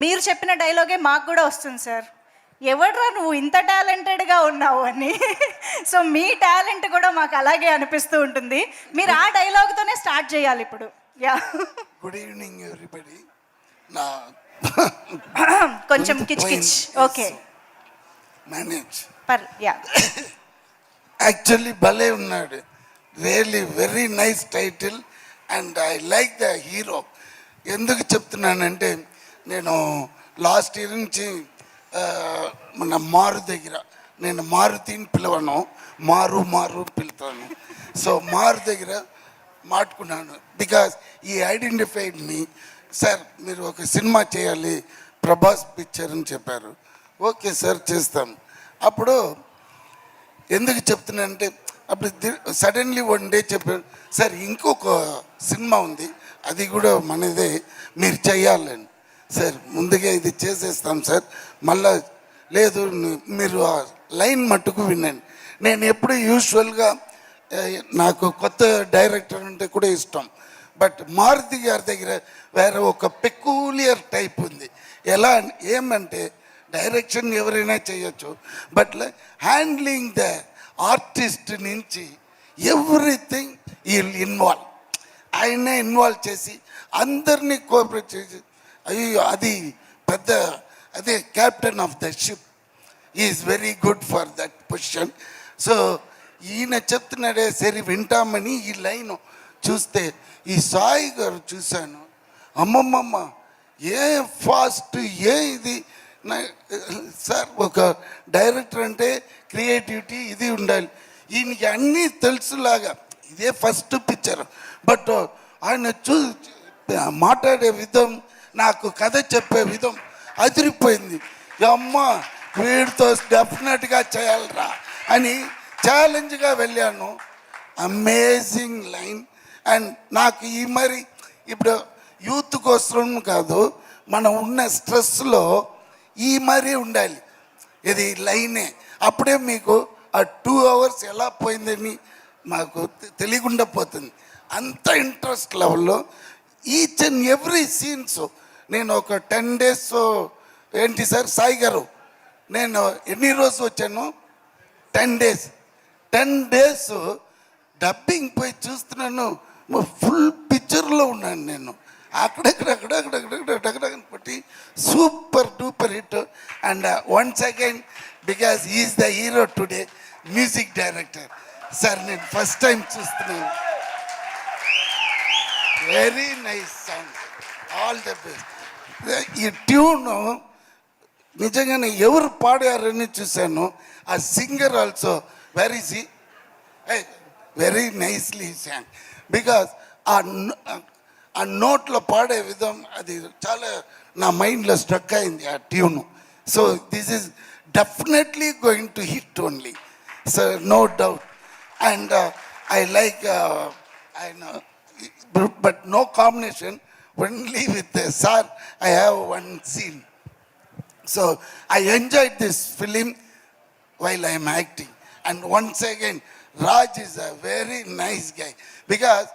మీరు చెప్పిన డైలాగే మాకు కూడా వస్తుంది సార్, ఎవడ్రా నువ్వు ఇంత టాలెంటెడ్గా ఉన్నావు అని. సో మీ టాలెంట్ కూడా మాకు అలాగే అనిపిస్తూ ఉంటుంది. మీరు ఆ డైలాగ్తోనే స్టార్ట్ చేయాలి ఇప్పుడు. Ya, good evening everybody. నా కొంచెం కిచ్ కిచ్. Okay, manage. యా, యాక్చువల్లీ భలే ఉన్నాడు. Really very nice title and I like the hero. ఎందుకు చెప్తున్నానంటే, నేను లాస్ట్ ఇయర్ నుంచి మన మారు దగ్గర, నేను మారుతిని పిలవను, మారు పిలుతాను. సో మారు దగ్గర మాట్లాడుకున్నాను బికాస్ ఈ ఐడెంటిఫైడ్ మీ. సార్ మీరు ఒక సినిమా చేయాలి, ప్రభాస్ పిక్చర్ అని చెప్పారు. ఓకే సార్ చేస్తాం. అప్పుడు ఎందుకు చెప్తున్నానంటే, అప్పుడు సడన్లీ వన్ డే చెప్పారు, సార్ ఇంకొక సినిమా ఉంది, అది కూడా మనదే, మీరు చెయ్యాలని. సార్ ముందుగా ఇది చేసేస్తాం సార్, మళ్ళా లేదు మీరు ఆ లైన్ మట్టుకు వినండి. నేను ఎప్పుడు యూజువల్గా నాకు కొత్త డైరెక్టర్ అంటే కూడా ఇష్టం, బట్ మారుతి గారి దగ్గర వేరే ఒక పెక్యూలియర్ టైప్ ఉంది. ఎలా ఏమంటే, డైరెక్షన్ ఎవరైనా చేయొచ్చు, బట్ హ్యాండ్లింగ్ ద ఆర్టిస్ట్ నుంచి ఎవ్రీథింగ్ ఈ ఇన్వాల్వ్, ఆయనే ఇన్వాల్వ్ చేసి అందరినీ కోఆపరేట్ చేసి, అయ్యో అది పెద్ద, అదే captain of the ship. Is very good for that position. So ఈయన చెప్తున్నాడే సరే వింటామని ఈ లైన్ చూస్తే, ఈ సాయి గారు చూశాను, అమ్మమ్మమ్మ ఏ ఫాస్ట్, ఏ ఇది. సార్ ఒక డైరెక్టర్ అంటే క్రియేటివిటీ ఇది ఉండాలి, ఈయనకి అన్నీ తెలుసులాగా. ఇదే ఫస్ట్ పిక్చర్, బట్ ఆయన మాట్లాడే విధం, నాకు కథ చెప్పే విధం అదిరిపోయింది. అమ్మ వీడితో డెఫినెట్గా చేయాలరా అని ఛాలెంజ్గా వెళ్ళాను. Amazing line. అండ్ నాకు ఈ మరి ఇప్పుడు యూత్ కోసం కాదు, మనం ఉన్న స్ట్రెస్లో ఈ మరీ ఉండాలి, ఇది లైనే. అప్పుడే మీకు ఆ 2 hours ఎలా పోయిందని మాకు తెలియకుండా పోతుంది. అంత ఇంట్రెస్ట్ లెవెల్లో ఈచ్ అండ్ ఎవ్రీ సీన్స్. నేను ఒక 10 days, ఏంటి సార్ సాయి గారు, నేను ఎన్ని రోజులు వచ్చాను? 10 days. 10 days డబ్బింగ్ పోయి చూస్తున్నాను, ఫుల్ పిక్చర్లో ఉన్నాను నేను. అక్కడక్కడ పట్టి super duper hit. And once again because is the hero today, music director. Sir నేను ఫస్ట్ టైం చూస్తున్నాను. Very nice song, all the best. ఈ ట్యూను నిజంగానే ఎవరు పాడారని చూశాను. ఆ singer also very very nicely song. Because ఆ నోట్లో పాడే విధం అది చాలా నా మైండ్లో స్ట్రక్ అయింది ఆ tune. So this is definitely going to hit only, so no doubt. And I like but no combination, only with the sir I have one scene. So I enjoyed this film while I am acting. And once again, Raj is a very nice guy, because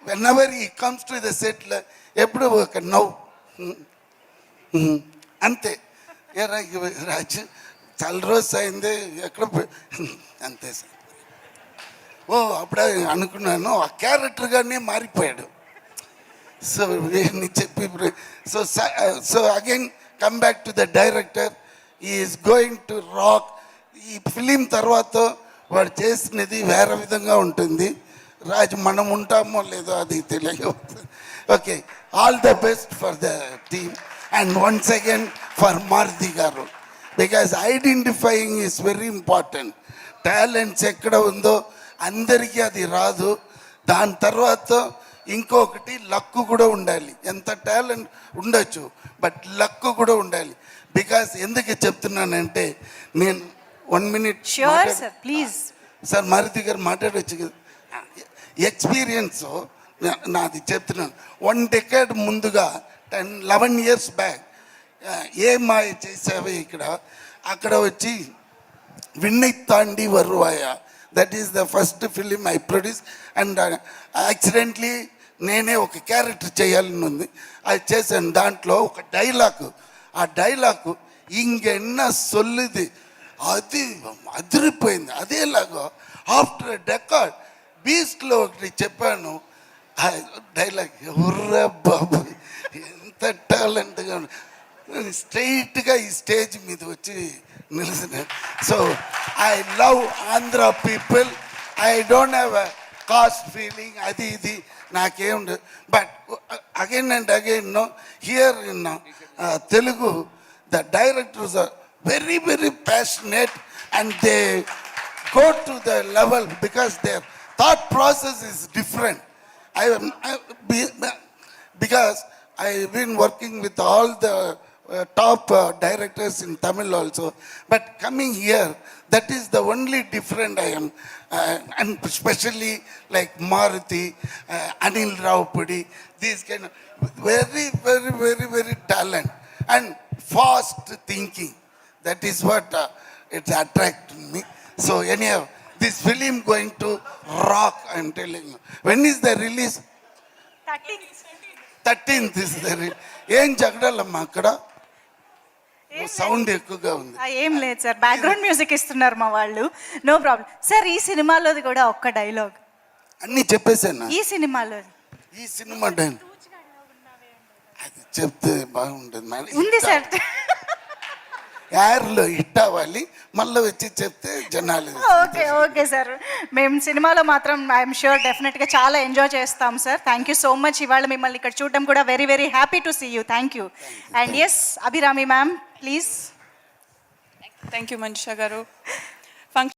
whenever he comes to the set, ఎప్పుడు ఒక నవ్వు అంతే. రాజ్ చాలా రోజు అయింది ఎక్కడ అంతే sir. ఓ అప్పుడే అనుకున్నాను, ఆ క్యారెక్టర్గానే మారిపోయాడు. సో చెప్పి so again come back to the director. Is going to rock. ఈ ఫిలిం తర్వాత వాడు చేసినది వేరే విధంగా ఉంటుంది. రాజు మనం ఉంటామో లేదో అది తెలియదు. Okay, all the best for the team and once again for Maruthi గారు, because identifying is very important. Talents ఎక్కడ ఉందో అందరికీ అది రాదు. దాని తర్వాత ఇంకొకటి లక్కు కూడా ఉండాలి. ఎంత టాలెంట్ ఉండొచ్చు, బట్ లక్కు కూడా ఉండాలి. బికాస్ ఎందుకు చెప్తున్నానంటే, నేను 1 minute ప్లీజ్ సార్ మారుతి గారు మాట్లాడవచ్చు కదా. ఎక్స్పీరియన్స్ నాది చెప్తున్నాను. 1 decade ముందుగా 10-11 years బ్యాక్ ఏ మాయ చేసావే ఇక్కడ, అక్కడ వచ్చి విన్నై తాండి వరువాయ, that is the first film I produced, and accidentally నేనే ఒక క్యారెక్టర్ చేయాలని ఉంది, అది చేశాను. దాంట్లో ఒక డైలాగు, ఆ డైలాగు ఇంకెన్న సొల్లుది అది అదిరిపోయింది. అదేలాగా ఆఫ్టర్ డెకార్డ్ బీస్ట్లో ఒకటి చెప్పాను, ఆ డైలాగ్ ఎవర్రా బాబు ఎంత టాలెంట్గా స్ట్రైట్గా ఈ స్టేజ్ మీద వచ్చి నిలిచిన. So I love Andhra people, I don't have a caste feeling అది ఇది నాకేం. But again and again no here in Telugu the directors are very very passionate and they go to the level because their thought process is different. Because I've been working with all the top directors in Tamil also, but coming here, that is the only different I am, and especially like Maruti, Anil Raupudi, these kind of very very very very talent and fast thinking. That is what it attracted me. So anyhow, this film going to rock, I'm telling you. When is the release? 13th is the release. ఏం జగడాలమ్మా అక్కడ sound ఎక్కువగా ఉంది. ఏం లేదు sir, background music ఇస్తున్నారు మా వాళ్ళు, no problem sir. ఈ సినిమాలోది కూడా ఒక్క డైలాగ్ అన్నీ చెప్పేశాను. ఈ సినిమాలో ఈ సినిమా అది చెప్తే బాగుంటుంది. ఉంది సార్. యార్లో హిట్ అవ్వాలి, మళ్ళీ వచ్చి చెప్తే జనాలు. ఓకే ఓకే సార్, మేము సినిమాలో మాత్రం ఐఎమ్ షూర్ డెఫినెట్గా చాలా ఎంజాయ్ చేస్తాం sir. Thank you so much. ఇవాళ మిమ్మల్ని ఇక్కడ చూడడం కూడా very very happy to see you. Thank you. And yes Abhirami ma'am please. Thank you Manjusha గారు.